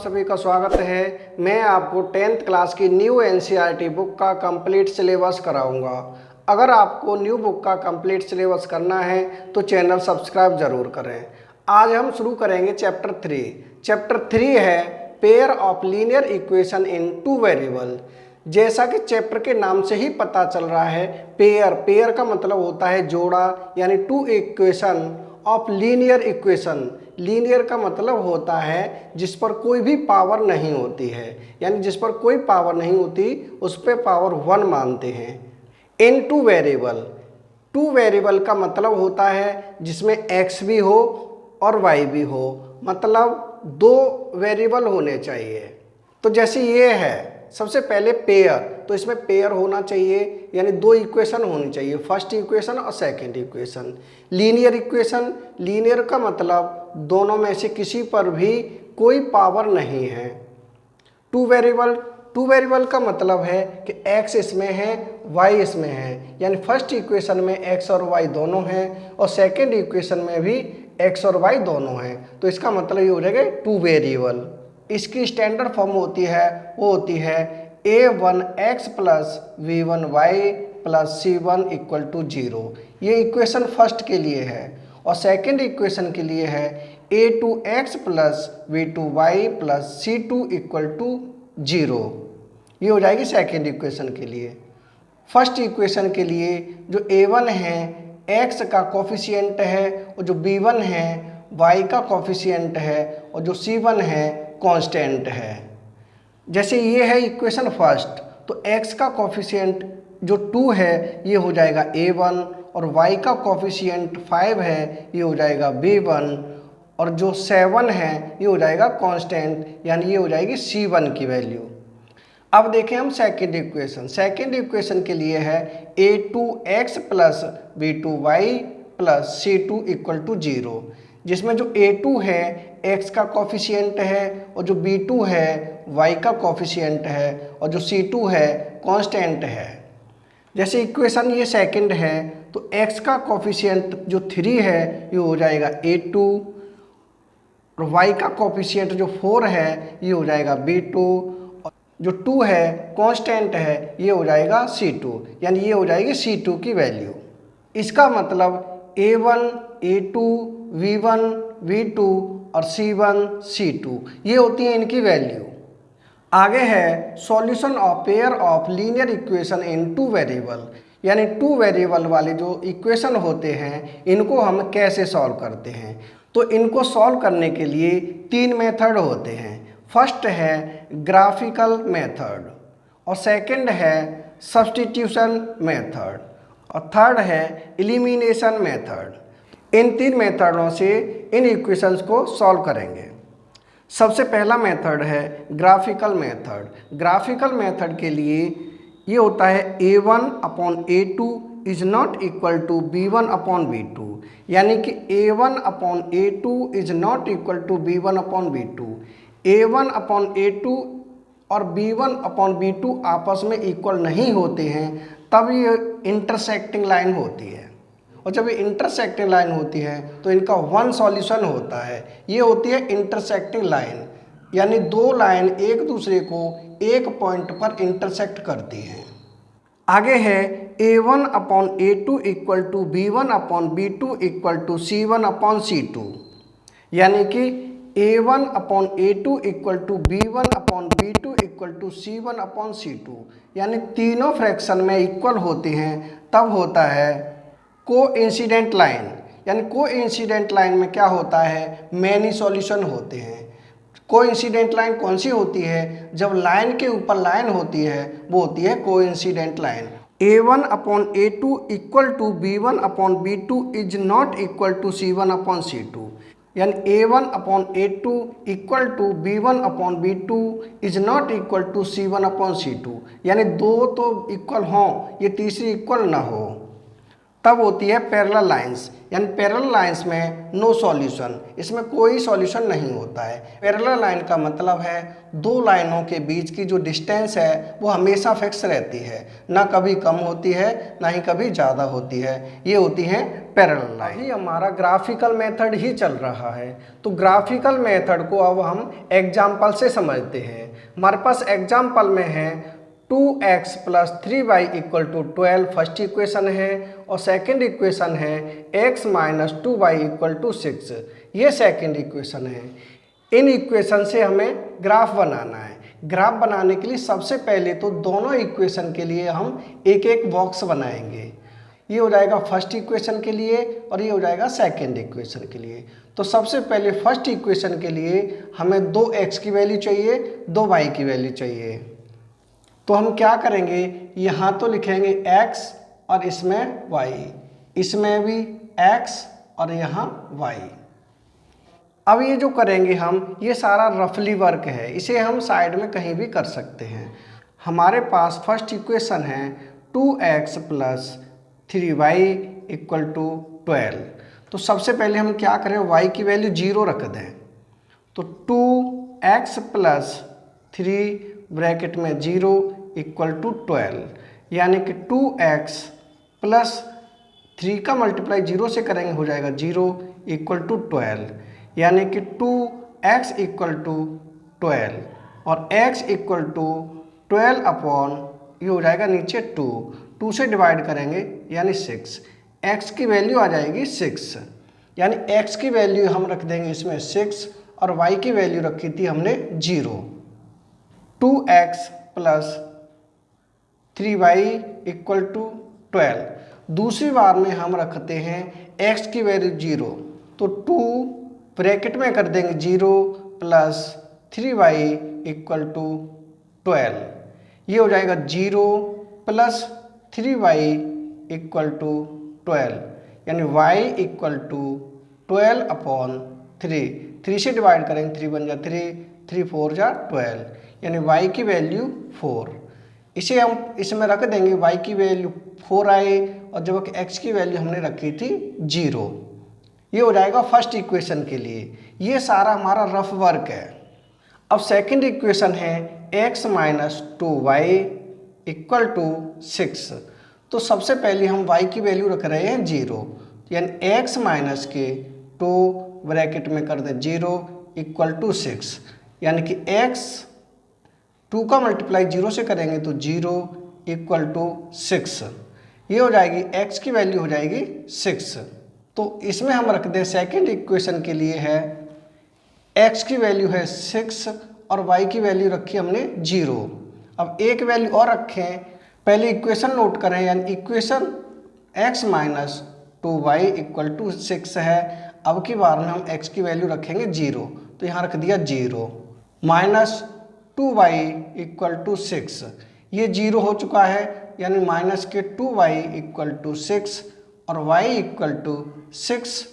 सभी का स्वागत है। मैं आपको 10th क्लास की न्यू एनसीईआरटी बुक का कंप्लीट सिलेबस कराऊंगा। अगर आपको न्यू बुक का कंप्लीट सिलेबस करना है तो चैनल सब्सक्राइब ज़रूर करें। आज हम शुरू करेंगे चैप्टर 3। चैप्टर 3 है pair of linear equation in two variable. जैसा कि चैप्टर के नाम से ही पता चल रहा है, पेयर का मतलब होता है जोड़ा, यानी two equation of linear equation. Linear का मतलब होता है जिस पर कोई भी पावर नहीं होती है, यानी जिस पर कोई पावर नहीं होती उस पर पावर 1 मानते हैं। इन टू वेरिएबल, टू वेरिएबल का मतलब होता है जिसमें x भी हो और y भी हो, मतलब दो वेरिएबल होने चाहिए। तो जैसे ये है, सबसे पहले पेयर, तो इसमें पेयर होना चाहिए, यानी दो इक्वेशन होनी चाहिए, फर्स्ट इक्वेशन और second equation. Linear equation, linear का मतलब दोनों में से किसी पर भी कोई पावर नहीं है। टू वेरिएबल, टू वेरिएबल का मतलब है कि x इसमें है, y इसमें है, यानी फर्स्ट इक्वेशन में x और y दोनों हैं और सेकंड इक्वेशन में भी x और y दोनों हैं। तो इसका मतलब ये हो जाएगा टू वेरिएबल। इसकी स्टैंडर्ड फॉर्म होती है, वो होती है a1x plus v1y plus c1 equal to 0। ये इक्वेशन फर्स्ट के लिए है और सेकंड इक्वेशन के लिए है a2x plus v2y plus c2 equal to 0। ये हो जाएगी सेकंड इक्वेशन के लिए। फर्स्ट इक्वेशन के लिए जो a1 है x का कोफिशिएंट है और जो b1 है y का कोफिशिएंट है और जो c1 है कांस्टेंट है। जैसे ये है इक्वेशन फर्स्ट, तो x का कोफिशिएंट जो 2 है ये हो जाएगा a1 और y का कोफिशिएंट 5 है ये हो जाएगा b1 और जो 7 है ये हो जाएगा कांस्टेंट, यानी ये हो जाएगी c1 की वैल्यू। अब देखें हम सेकंड इक्वेशन। सेकंड इक्वेशन के लिए है a2x plus b2y plus c2 equal to 0, जिसमें जो a2 है x का कोफिशिएंट है और जो b2 है y का कोफिशिएंट है और जो c2 है कांस्टेंट है। जैसे इक्वेशन ये सेकंड है तो x का कोफिशिएंट जो 3 है ये हो जाएगा a2 और y का कोफिशिएंट जो 4 है ये हो जाएगा b2 और जो 2 है कांस्टेंट है ये हो जाएगा c2, यानी ये हो जाएगी c2 की वैल्यू। इसका मतलब a1, a2, v1, v2 और c1, c2 ये होती है इनकी वैल्यू। आगे है solution of pair of linear equation in two variable, यानी टू वेरिएबल वाले जो इक्वेशन होते हैं इनको हम कैसे सॉल्व करते हैं। तो इनको सॉल्व करने के लिए 3 मेथड होते हैं। फर्स्ट है ग्राफिकल मेथड और सेकंड है सब्स्टिट्यूशन मेथड और थर्ड है एलिमिनेशन मेथड। इन 3 मेथडों से इन इक्वेशंस को सॉल्व करेंगे। सबसे पहला मेथड है ग्राफिकल मेथड। ग्राफिकल मेथड के लिए ये होता है a1 upon a2 is not equal to b1 upon b2, यानी कि a1 upon a2 is not equal to b1 upon b2। a1 upon a2 और b1 अपॉन b2 आपस में इक्वल नहीं होते हैं, तब ये इंटरसेक्टिंग लाइन होती है। और जब ये इंटरसेक्टिंग लाइन होती है तो इनका वन सॉल्यूशन होता है, ये होती है इंटरसेक्टिंग लाइन, यानी दो लाइन एक दूसरे को एक पॉइंट पर इंटरसेक्ट करती हैं। आगे है a1 upon a2 equal to b1 upon b2 equal to c1 upon c2, यानी कि a1 upon a2 equal to b1 upon b2 equal to c1 upon c2, यानी तीनों फ्रैक्शन में इक्वल होते हैं तब होता है कोइंसिडेंट लाइन। यानी कोइंसिडेंट लाइन में क्या होता है, मैनी सॉल्यूशन होते हैं। कोइंसिडेंट लाइन कौन सी होती है, जब लाइन के ऊपर लाइन होती है वो होती है coincident line. a1 upon a2 equal to b1 upon b2 is not equal to c1 upon c2, यानी a1 upon a2 equal to b1 upon b2 is not equal to c1 upon c2, यानी दो तो equal हों, ये तीसरी equal ना हो। तब होती है पैरेलल लाइंस, यानी पैरेलल लाइंस में नो सॉल्यूशन, इसमें कोई सॉल्यूशन नहीं होता है। पैरेलल लाइन का मतलब है दो लाइनों के बीच की जो डिस्टेंस है वो हमेशा फिक्स रहती है, ना कभी कम होती है ना ही कभी ज़्यादा होती है, ये होती है पैरेलल लाइन। अभी हमारा ग्राफिकल मेथड ही चल रहा है, तो ग्राफिकल मेथड को अब हम एग्जाम्पल से समझते हैं। हमारे पास एग्जाम्पल में है 2x + 3y = 12 फर्स्ट इक्वेशन है, और सेकंड इक्वेशन है x - 2y = 6, ये सेकंड इक्वेशन है। इन इक्वेशन से हमें ग्राफ बनाना है। ग्राफ बनाने के लिए सबसे पहले तो दोनों इक्वेशन के लिए हम एक एक बॉक्स बनाएंगे। ये हो जाएगा फर्स्ट इक्वेशन के लिए और ये हो जाएगा सेकंड इक्वेशन के लिए। तो सबसे पहले फर्स्ट इक्वेशन के लिए हमें 2x की वैल्यू चाहिए, 2y की वैल्यू चाहिए। तो हम क्या करेंगे, यहाँ तो लिखेंगे x और इसमें y, इसमें भी x और यहाँ y। अब ये जो करेंगे हम, ये सारा रफली वर्क है, इसे हम साइड में कहीं भी कर सकते हैं। हमारे पास फर्स्ट इक्वेशन है 2x + 3y = 12। तो सबसे पहले हम क्या करें, y की वैल्यू 0 रख दें। तो 2x + 3 ब्रैकेट में 0 = 12, यानी कि 2x + 3 का मल्टीप्लाई 0 से करेंगे हो जाएगा 0 = 12, यानी कि 2x = 12 और x = 12 अपॉन ये हो जाएगा नीचे 2 से डिवाइड करेंगे यानी 6। x की वैल्यू आ जाएगी 6, यानी x की वैल्यू हम रख देंगे इसमें 6 और y की वैल्यू रखी थी हमने 0। 2x + 3y = 12। दूसरी बार में हम रखते हैं x की वैल्यू 0, तो 2 ब्रैकेट में कर देंगे 0 + 3y = 12, ये हो जाएगा 0 + 3y = 12, यानी y = 12 अपॉन 3 से डिवाइड करेंगे 3 बन जा 3 4 जा 12, यानी y की वैल्यू 4। इसे हम इसमें रख देंगे, y की वैल्यू 4 आए और जब x की वैल्यू हमने रखी थी 0। ये हो जाएगा फर्स्ट इक्वेशन के लिए। ये सारा हमारा रफ वर्क है। अब सेकंड इक्वेशन है x - 2y = 6। तो सबसे पहले हम y की वैल्यू रख रहे हैं 0, यानी x माइनस के 2 ब्रैकेट में कर दें 0 = 6, यानी कि x 2 का मल्टीप्लाई 0 से करेंगे तो 0 = 6, ये हो जाएगी x की वैल्यू हो जाएगी 6। तो इसमें हम रख दें सेकंड इक्वेशन के लिए है x की वैल्यू है 6 और y की वैल्यू रखी हमने 0। अब एक वैल्यू और रखें, पहले इक्वेशन नोट करें, यानी इक्वेशन x - 2y = 6 है। अब की बार में हम x की वैल्यू रखेंगे 0, तो यहाँ रख दिया 0 - 2y = 6, ये 0 हो चुका है, यानी माइनस के 2y = 6 और y = 6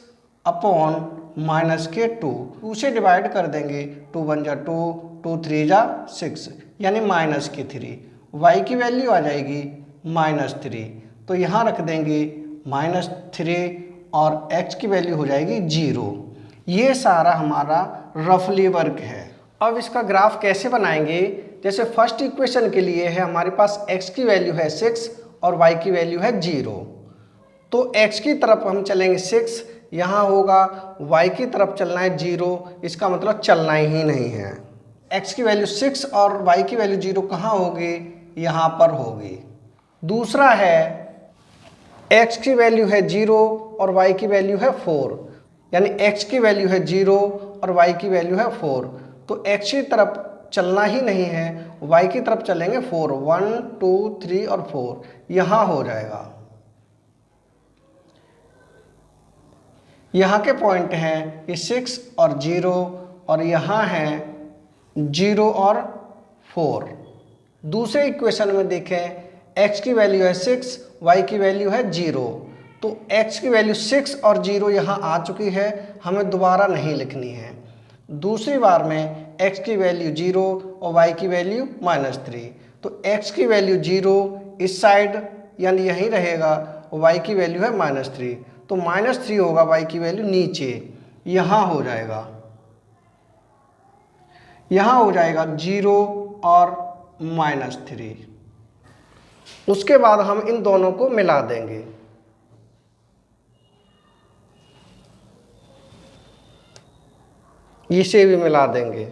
अपॉन -2 से डिवाइड कर देंगे, 2 बन जा 2 2 3 जा 6, यानी -3। y की वैल्यू आ जाएगी -3, तो यहाँ रख देंगे -3 और x की वैल्यू हो जाएगी 0। ये सारा हमारा रफली वर्क है। अब इसका ग्राफ कैसे बनाएंगे, जैसे फर्स्ट इक्वेशन के लिए है हमारे पास x की वैल्यू है 6 और y की वैल्यू है 0, तो x की तरफ हम चलेंगे 6, यहाँ होगा, y की तरफ चलना है 0, इसका मतलब चलना ही नहीं है। x की वैल्यू 6 और y की वैल्यू 0 कहाँ होगी, यहाँ पर होगी। दूसरा है x की वैल्यू है 0 और y की वैल्यू है 4, यानी x की वैल्यू है 0 और y की वैल्यू है 4, तो x की तरफ चलना ही नहीं है, y की तरफ चलेंगे 4, 1 2 3 और 4, यहाँ हो जाएगा। यहाँ के पॉइंट हैं ये 6 और 0 और यहाँ है 0 और 4। दूसरे इक्वेशन में देखें x की वैल्यू है 6, y की वैल्यू है 0, तो x की वैल्यू 6 और 0 यहाँ आ चुकी है, हमें दोबारा नहीं लिखनी है। दूसरी बार में x की वैल्यू 0 और y की वैल्यू -3, तो x की वैल्यू 0 इस साइड यानी यहीं रहेगा y की वैल्यू है -3, तो -3 होगा y की वैल्यू नीचे, यहाँ हो जाएगा, यहाँ हो जाएगा 0 और -3। उसके बाद हम इन दोनों को मिला देंगे, इसे भी मिला देंगे।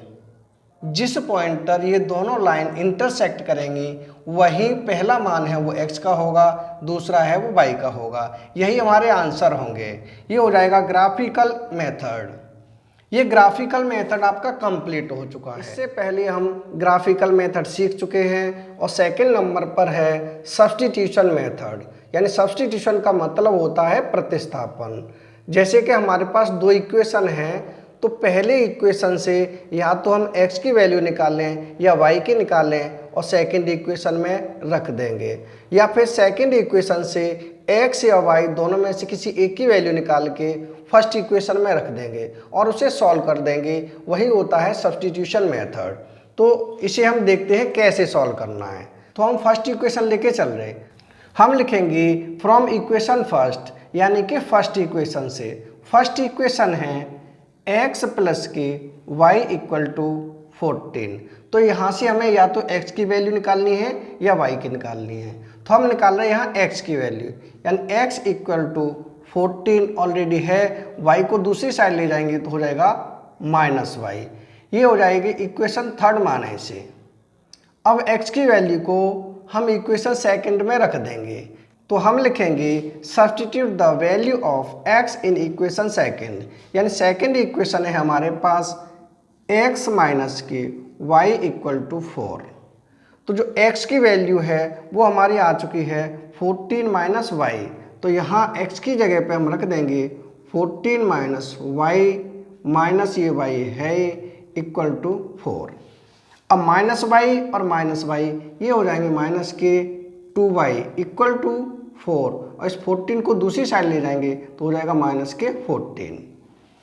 जिस पॉइंट पर ये दोनों लाइन इंटरसेक्ट करेंगी वही पहला मान है वो x का होगा, दूसरा है वो y का होगा। यही हमारे आंसर होंगे। ये हो जाएगा ग्राफिकल मेथड। ये ग्राफिकल मेथड आपका कंप्लीट हो चुका है। इससे पहले हम ग्राफिकल मेथड सीख चुके हैं और सेकंड नंबर पर है सब्स्टिट्यूशन मेथड। यानी सब्स्टिट्यूशन का मतलब होता है प्रतिस्थापन। जैसे कि हमारे पास दो इक्वेशन हैं, तो पहले इक्वेशन से या तो हम x की वैल्यू निकालें या y की निकालें और सेकंड इक्वेशन में रख देंगे, या फिर सेकंड इक्वेशन से x या y दोनों में से किसी एक की वैल्यू निकाल के फर्स्ट इक्वेशन में रख देंगे और उसे सॉल्व कर देंगे। वही होता है सब्स्टिट्यूशन मेथड। तो इसे हम देखते हैं कैसे सॉल्व करना है। तो हम फर्स्ट इक्वेशन लेके चल रहे हैं। हम लिखेंगे फ्रॉम इक्वेशन फर्स्ट, यानी कि फर्स्ट इक्वेशन से। फर्स्ट इक्वेशन है x प्लस के y इक्वल टू 14। तो यहाँ से हमें या तो x की वैल्यू निकालनी है या y की निकालनी है। तो हम निकाल रहे हैं यहाँ x की वैल्यू, यानी x इक्वल टू 14 ऑलरेडी है, y को दूसरी साइड ले जाएंगे तो हो जाएगा -y। ये हो जाएगी इक्वेशन थर्ड मान है इसे। अब x की वैल्यू को हम इक्वेशन सेकंड में रख देंगे, तो हम लिखेंगे substitute the value of x in equation second. यानी सेकंड इक्वेशन है हमारे पास x माइनस के y इक्वल टू 4। तो जो x की वैल्यू है वो हमारी आ चुकी है 14 माइनस y। तो यहाँ x की जगह पे हम रख देंगे 14 माइनस y माइनस ये y है इक्वल टू 4। अब माइनस y और माइनस y ये हो जाएंगे माइनस के 2y इक्वल टू 4, और इस 14 को दूसरी साइड ले जाएंगे तो हो जाएगा माइनस के 14।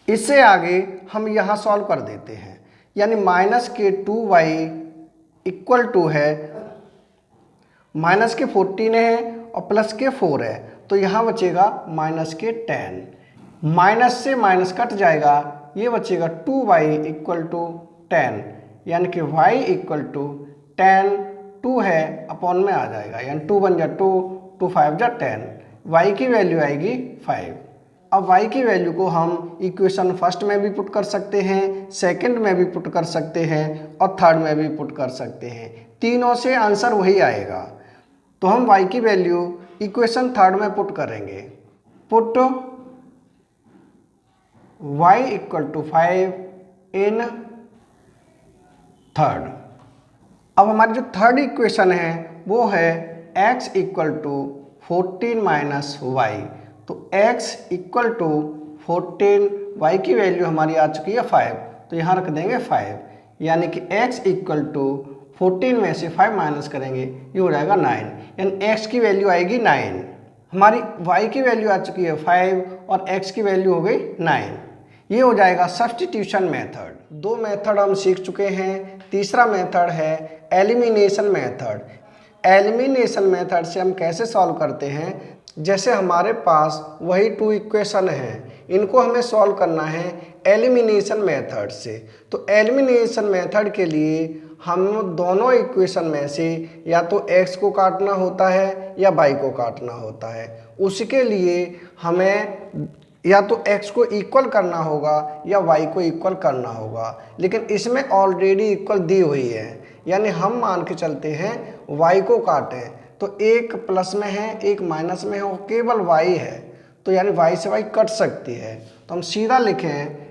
इससे आगे हम यहाँ सॉल्व कर देते हैं, यानी माइनस के 2y इक्वल टू है माइनस के 14 है और प्लस के 4 है, तो यहाँ बचेगा माइनस के 10। माइनस से माइनस कट जाएगा, ये बचेगा 2y इक्वल टू 10, यानी कि y इक्वल टू 10, 2 है अपॉन में आ जाएगा, यानी 2 बन जा 2, 2 5 जा 10, y की वैल्यू आएगी 5। अब y की वैल्यू को हम इक्वेशन फर्स्ट में भी पुट कर सकते हैं, सेकंड में भी पुट कर सकते हैं और थर्ड में भी पुट कर सकते हैं। तीनों से आंसर वही आएगा। तो हम y की वैल्यू इक्वेशन थर्ड में पुट करेंगे। Put y equal to 5 in third. अब हमारी जो थर्ड इक्वेशन है वो है x equal to 14 minus y. तो x इक्वल टू 14, y की वैल्यू हमारी आ चुकी है 5, तो यहाँ रख देंगे 5, यानी कि x इक्वल टू 14 में से 5 माइनस करेंगे, ये हो जाएगा 9, यानी x की वैल्यू आएगी 9। हमारी y की वैल्यू आ चुकी है 5 और x की वैल्यू हो गई 9। ये हो जाएगा सब्स्टिट्यूशन मेथड। दो मेथड हम सीख चुके हैं। तीसरा मेथड है एलिमिनेशन मेथड। एलिमिनेशन मेथड से हम कैसे सॉल्व करते हैं, जैसे हमारे पास वही 2 इक्वेशन हैं, इनको हमें सॉल्व करना है एलिमिनेशन मेथड से। तो एलिमिनेशन मेथड के लिए हम दोनों इक्वेशन में से या तो x को काटना होता है या y को काटना होता है। उसके लिए हमें या तो x को इक्वल करना होगा या y को इक्वल करना होगा, लेकिन इसमें ऑलरेडी इक्वल दी हुई है, यानी हम मान के चलते हैं y को काटें तो एक प्लस में है एक माइनस में है और केवल y है, तो यानी y से y कट सकती है। तो हम सीधा लिखें,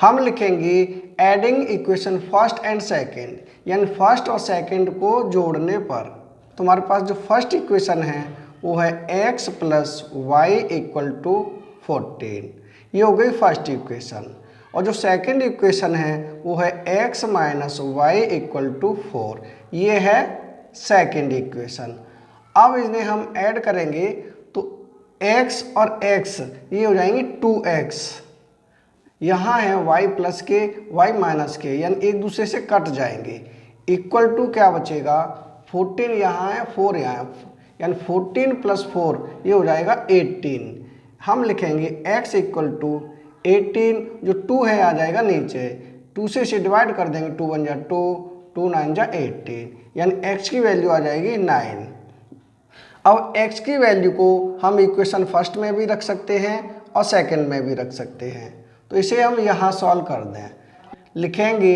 हम लिखेंगे adding equation first and second, यानी फर्स्ट और सेकंड को जोड़ने पर। तो हमारे पास जो फर्स्ट इक्वेशन है वो है x plus y equal to 14, ये हो गई फर्स्ट इक्वेशन। और जो सेकंड इक्वेशन है वो है x minus y equal to 4, ये है सेकंड इक्वेशन। अब इन्हें हम ऐड करेंगे तो x और x ये हो जाएंगे 2x, यहाँ है y प्लस के y माइनस के, यानी एक दूसरे से कट जाएंगे। इक्वल टू क्या बचेगा 14 यहाँ है 4 यहाँ है, यानी 14 + 4 ये हो जाएगा 18। हम लिखेंगे x इक्वल टू 18, जो 2 है आ जाएगा नीचे, 2 से इसे डिवाइड कर देंगे, 2 × 1 = 2, 2 × 9 = 18, यानी x की वैल्यू आ जाएगी 9। अब x की वैल्यू को हम इक्वेशन फर्स्ट में भी रख सकते हैं और सेकंड में भी रख सकते हैं, तो इसे हम यहाँ सॉल्व कर दें। लिखेंगे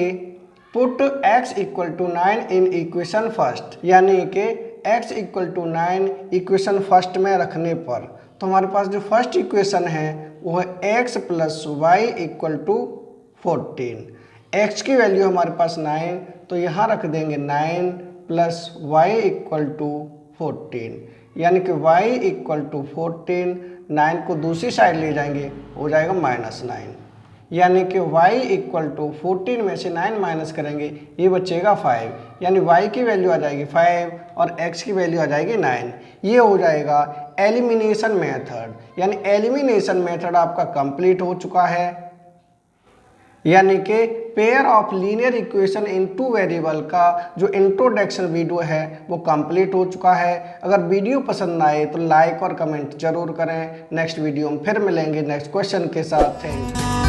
put x = 9 in equation first, यानी कि x = 9 इक्वेशन फर्स्ट में रखने पर, तो हमारे पास जो फर्स्ट इक्वेशन है वो है x + y = 14। x की वैल्यू हमारे पास 9, तो यहाँ रख देंगे 9 + y = 14, यानी कि y = 14, 9 को दूसरी साइड ले जाएंगे, हो जाएगा -9, यानी कि y = 14 में से 9 माइनस करेंगे, ये बचेगा 5, यानी y की वैल्यू आ जाएगी 5 और x की वैल्यू आ जाएगी 9। ये हो जाएगा एलिमिनेशन मेथड, यानी एलिमिनेशन मेथड आपका कंप्लीट हो चुका है, यानी कि pair of linear equation in 2 variable का जो इंट्रोडक्शन वीडियो है वो कंप्लीट हो चुका है। अगर वीडियो पसंद आए तो लाइक और कमेंट जरूर करें। नेक्स्ट वीडियो में फिर मिलेंगे नेक्स्ट क्वेश्चन के साथ। Thank you.